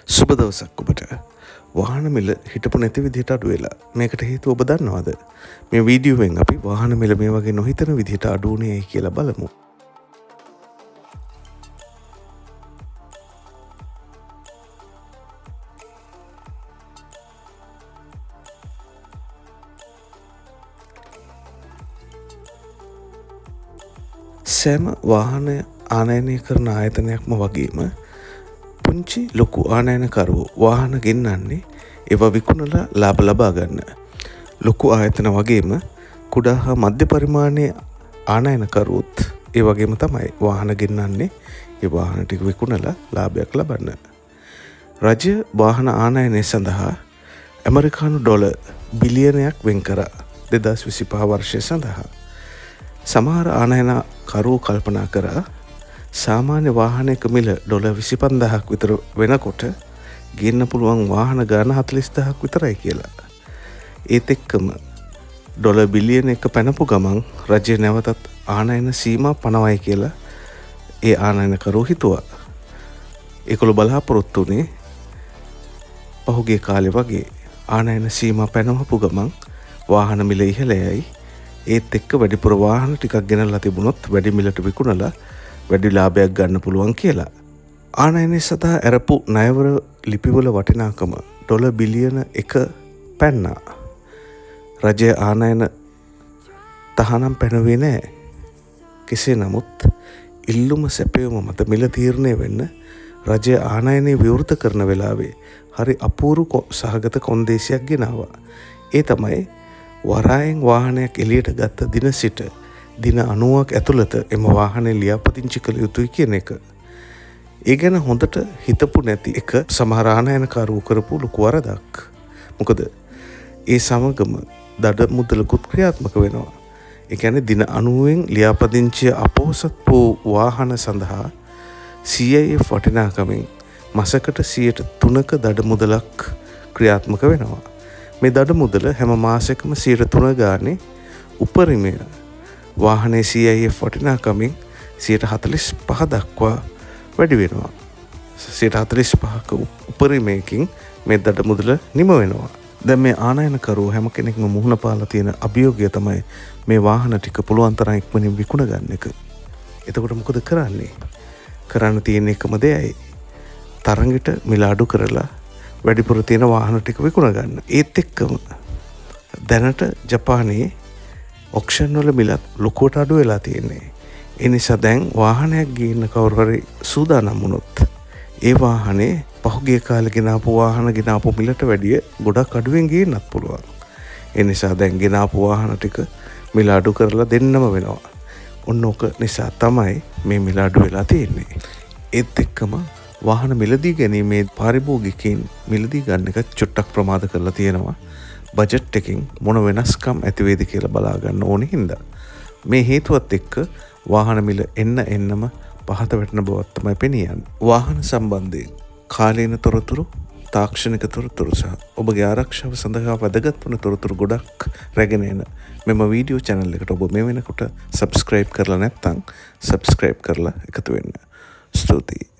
සුබ දවසක් ඔබට. වාහන මිල හිටපු නැති විදිහට අඩු වෙලා. මේකට හේතුව ඔබ දන්නවද? මේ වීඩියෝවෙන් අපි වාහන මිල මේ වගේ නොහිතන විදිහට අඩු වුණේ කියලා බලමු. සෑම වාහන ආනයනය කරන ආයතනයක්ම වගේම පුංචි ලොකු ආනයනකරුවෝ වාහන ගෙන්නන්නේ ඒවා විකුණලා ලාභ ලබා ගන්න. ලොකු ආයතන වගේම කුඩා හා මධ්‍ය පරිමාණයේ ආනයනකරුවොත් ඒ වගේම තමයි වාහන ගෙන්නන්නේ ඒ වාහන ටික විකුණලා ලාභයක් ලබන්න. රජය වාහන ආනයනය සඳහා ඇමරිකානු ඩොලර් බිලියනයක් වෙන් කරා 2025 වර්ෂය සඳහා. සමහර ආනයනකරුවෝ කල්පනා කරා සාමාන්‍ය වාහනයක මිල ඩොලර් 25000ක් විතර වෙනකොට ගෙන්න පුළුවන් වාහන ගාන 40000ක් විතරයි කියලා. ඒත් එක්කම ඩොලර් බිලියන 1 පැනපු ගමන් රජය නැවතත් ආනයන සීමා පනවයි කියලා ඒ ආනයනකරුවෝ හිතුවා. ඒගොල්ලෝ බලාපොරොත්තු වුණේ පහුගිය කාලේ වගේ ආනයන සීමා පැනවපු ගමන් වාහන මිල ඉහළ යයි. ඒත් එක්ක වැඩිපුර වාහන ටිකක් ගෙනල්ලා තිබුණොත් වැඩි මිලට විකුණලා වැඩි ලාභයක් ගන්න පුළුවන් කියලා. ආනයනය සඳහා ඇරපු ණයවර ලිපිවල වටිනාකම ඩොලර් බිලියන 1 පැන්නා. රජය ආනයන තහනම් පැනවේ නෑ. කෙසේ නමුත් ඉල්ලුම සැපයුම මත මිල තීරණය වෙන්න රජය ආනයනය විවෘත කරන වෙලාවේ හරි අපූරු සහගත කොන්දේසියක් ගෙනාවා. ඒ තමයි වරායෙන් වාහනයක් එළියට ගත්ත දින සිට දින 90ක් ඇතුළත එම වාහනේ ලියාපදිංචි කළ යුතුයි කියන එක. ඒ ගැන හොඳට හිතපු නැති එක සමහර ආනයනකරුවෝ කරපු ලොකු වරදක්. මොකද ඒ සමගම දඩ මුදලකුත් ක්‍රියාත්මක වෙනවා. ඒ කියන්නේ දින 90න් ලියාපදිංචිය අපොහොසත් වූ වාහන සඳහා CIF වටිනාකමින් මාසකට 3%ක දඩ මුදලක් ක්‍රියාත්මක වෙනවා. මේ දඩ මුදල හැම මාසෙකම 3% ගානේ උපරිමය වාහනේ CIF වටිනාකමින් 45% දක්වා වැඩි වෙනවා. 45%ක උපරිමයකින් මේ දඩ මුදල නිම වෙනවා. දැන් මේ ආනයනකරුවෝ හැම කෙනෙක්ම මුහුණ පාලා තියෙන අභියෝගය තමයි මේ වාහන ටික පුළුවන් තරම් ඉක්මනින් විකුණ ගන්න එක. එතකොට මොකද කරන්නේ? කරන්න තියෙන එකම දෙයයි තරඟෙට මිල අඩු කරලා වැඩිපුර තියෙන වාහන ටික විකුණ ගන්න. ඒත් එක්කම දැනට ජපානයේ ඔක්ෂන් වල මිලත් ලොකුවට අඩු වෙලා තියෙන්නේ. ඒ නිසා දැන් වාහනයක් ගේන්න කවුරු හරි සූදානම් වුණොත් ඒ වාහනේ පහුගිය කාලේ ගෙනාපු වාහන ගෙනාපු මිලට වැඩිය ගොඩක් අඩුවෙන් ගේන්නත් පුළුවන්. ඒ නිසා දැන් ගෙනාපු වාහන ටික මිල අඩු කරලා දෙන්නම වෙනවා. ඔන්න ඕක නිසා තමයි මේ මිල අඩු වෙලා තියෙන්නේ. ඒත් එක්කම වාහන මිලදී ගැනීමේ පාරිභෝගිකයින් මිලදී ගන්න එක චුට්ටක් ප්‍රමාද කරලා තියෙනවා. බජට් එකකින් මොන වෙනස්කම් ඇති වේද කියලා බලා ගන්න ඕනේ හින්දා. මේ හේතුවත් එක්ක වාහන මිල එන්නම පහත වැටෙන බවක් තමයි පෙනියන්නේ. වාහන සම්බන්ධයෙන් කාලීන තොරතුරු, තාක්ෂණික තොරතුරු සහ ඔබගේ ආරක්ෂාව සඳහා වැදගත් වන තොරතුරු ගොඩක් රැගෙන එන මෙම වීඩියෝ channel එකට ඔබ මේ වෙනකොට subscribe කරලා නැත්නම් subscribe කරලා එකතු වෙන්න. ස්තුතියි.